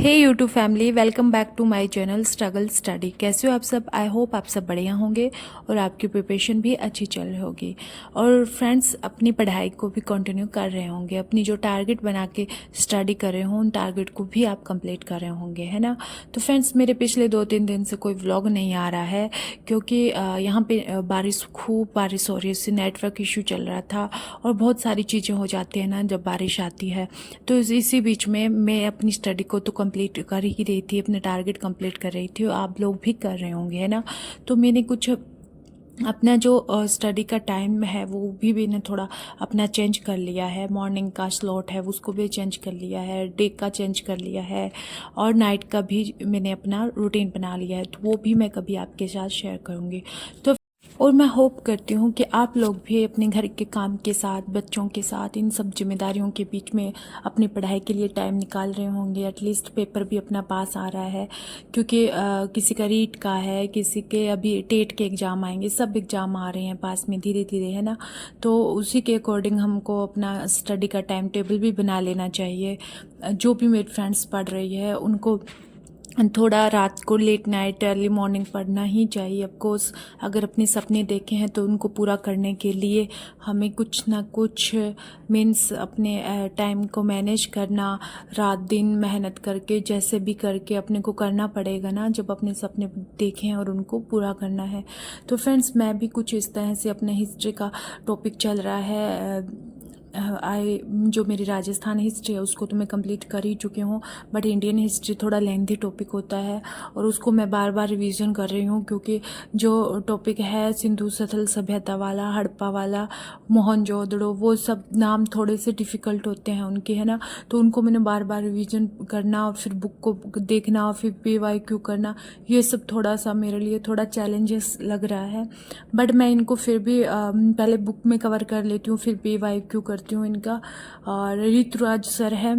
Hey YouTube family, welcome back to my channel struggle study. कैसे हो आप सब? आई होप आप सब बढ़िया होंगे और आपकी प्रिपरेशन भी अच्छी चल रही होगी। और फ्रेंड्स, अपनी पढ़ाई को भी कंटिन्यू कर रहे होंगे। अपनी जो टारगेट बना के स्टडी कर रहे हो उन टारगेट को भी आप कंप्लीट कर रहे होंगे, है ना। तो फ्रेंड्स, मेरे पिछले 2-3 दिन से कोई व्लॉग नहीं आ रहा है क्योंकि यहाँ पे खूब बारिश हो रही है, इससे नेटवर्क इशू चल रहा था और बहुत सारी चीज़ें हो जाती है ना जब बारिश आती है। तो इसी बीच में मैं अपनी स्टडी को तो कंप्लीट कर ही रही थी, अपने टारगेट कंप्लीट कर रही थी और आप लोग भी कर रहे होंगे, है ना। तो मैंने कुछ अपना जो स्टडी का टाइम है वो भी मैंने थोड़ा अपना चेंज कर लिया है। मॉर्निंग का स्लॉट है उसको भी चेंज कर लिया है, डे का चेंज कर लिया है और नाइट का भी मैंने अपना रूटीन बना लिया है। तो वो भी मैं कभी आपके साथ शेयर करूँगी। तो और मैं होप करती हूँ कि आप लोग भी अपने घर के काम के साथ, बच्चों के साथ, इन सब जिम्मेदारियों के बीच में अपनी पढ़ाई के लिए टाइम निकाल रहे होंगे। एटलीस्ट पेपर भी अपना पास आ रहा है क्योंकि किसी का रीट का है, किसी के अभी टेट के एग्ज़ाम आएंगे, सब एग्ज़ाम आ रहे हैं पास में धीरे धीरे, है ना। तो उसी के अकॉर्डिंग हमको अपना स्टडी का टाइम टेबल भी बना लेना चाहिए। जो भी मेरे फ्रेंड्स पढ़ रही है उनको थोड़ा रात को लेट नाइट अर्ली मॉर्निंग पढ़ना ही चाहिए। ऑफकोर्स अगर अपने सपने देखे हैं तो उनको पूरा करने के लिए हमें कुछ ना कुछ मीन्स अपने टाइम को मैनेज करना, रात दिन मेहनत करके जैसे भी करके अपने को करना पड़ेगा ना, जब अपने सपने देखे हैं और उनको पूरा करना है। तो फ्रेंड्स, मैं भी कुछ इस तरह से अपने हिस्ट्री का टॉपिक चल रहा है। जो मेरी राजस्थान हिस्ट्री है उसको तो मैं कंप्लीट कर ही चुकी हूँ, बट इंडियन हिस्ट्री थोड़ा लेंथी टॉपिक होता है और उसको मैं बार बार रिवीजन कर रही हूँ क्योंकि जो टॉपिक है सिंधु सतल सभ्यता वाला, हड़प्पा वाला, मोहनजोदड़ो, वो सब नाम थोड़े से डिफ़िकल्ट होते हैं उनके, है ना। तो उनको मैंने बार बार रिवीजन करना और फिर बुक को देखना और फिर PYQ करना, ये सब थोड़ा सा मेरे लिए थोड़ा चैलेंजेस लग रहा है। बट मैं इनको फिर भी पहले बुक में कवर कर लेती हूँ, फिर PYQ करती हूँ इनका। और ऋतुराज सर है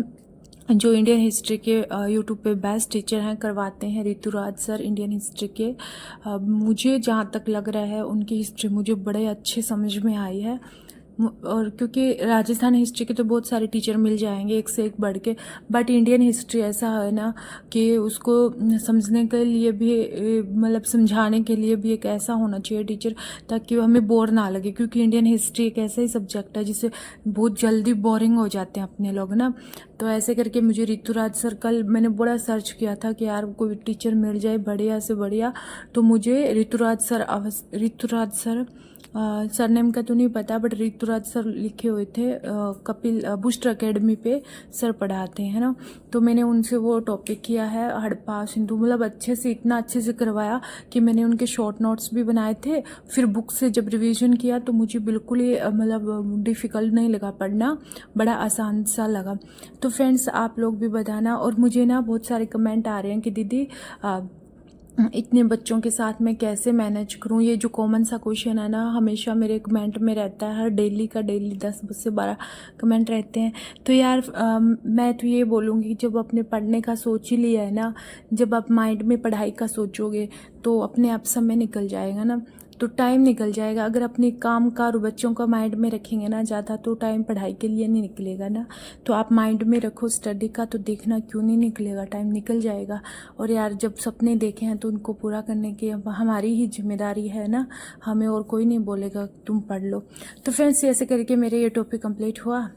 जो इंडियन हिस्ट्री के यूट्यूब पे बेस्ट टीचर हैं, करवाते हैं ऋतुराज सर इंडियन हिस्ट्री के। मुझे जहाँ तक लग रहा है उनकी हिस्ट्री मुझे बड़े अच्छे समझ में आई है। और क्योंकि राजस्थान हिस्ट्री के तो बहुत सारे टीचर मिल जाएंगे एक से एक बढ़ के, बट इंडियन हिस्ट्री ऐसा है ना कि उसको समझने के लिए भी मतलब समझाने के लिए भी एक ऐसा होना चाहिए टीचर ताकि हमें बोर ना लगे, क्योंकि इंडियन हिस्ट्री एक ऐसा ही सब्जेक्ट है जिसे बहुत जल्दी बोरिंग हो जाते हैं अपने लोग ना। तो ऐसे करके मुझे ऋतुराज सर, कल मैंने बड़ा सर्च किया था कि यार कोई टीचर मिल जाए बढ़िया से बढ़िया, तो मुझे ऋतुराज सर सरनेम का तो नहीं पता, बट ऋतुराज सर लिखे हुए थे। कपिल बुस्ट एकेडमी पे सर पढ़ाते हैं ना। तो मैंने उनसे वो टॉपिक किया है हड़प्पा सिंधु, मतलब अच्छे से, इतना अच्छे से करवाया कि मैंने उनके शॉर्ट नोट्स भी बनाए थे। फिर बुक से जब रिवीजन किया तो मुझे बिल्कुल ही मतलब डिफ़िकल्ट नहीं लगा पढ़ना, बड़ा आसान सा लगा। तो फ्रेंड्स, आप लोग भी बताना। और मुझे ना बहुत सारे कमेंट आ रहे हैं कि दीदी इतने बच्चों के साथ मैं कैसे मैनेज करूं। ये जो कॉमन सा क्वेश्चन है ना, हमेशा मेरे कमेंट में रहता है, हर डेली का डेली 10 से 12 कमेंट रहते हैं। तो यार मैं तो ये बोलूँगी, जब अपने पढ़ने का सोच ही लिया है ना, जब आप माइंड में पढ़ाई का सोचोगे तो अपने आप समय निकल जाएगा ना, तो टाइम निकल जाएगा। अगर अपने काम का और बच्चों का माइंड में रखेंगे ना ज़्यादा, तो टाइम पढ़ाई के लिए नहीं निकलेगा ना। तो आप माइंड में रखो स्टडी का, तो देखना क्यों नहीं निकलेगा, टाइम निकल जाएगा। और यार जब सपने देखे हैं तो उनको पूरा करने की हमारी ही जिम्मेदारी है ना, हमें और कोई नहीं बोलेगा तुम पढ़ लो। तो फ्रेंड्स, ऐसे करके मेरे ये टॉपिक कंप्लीट हुआ।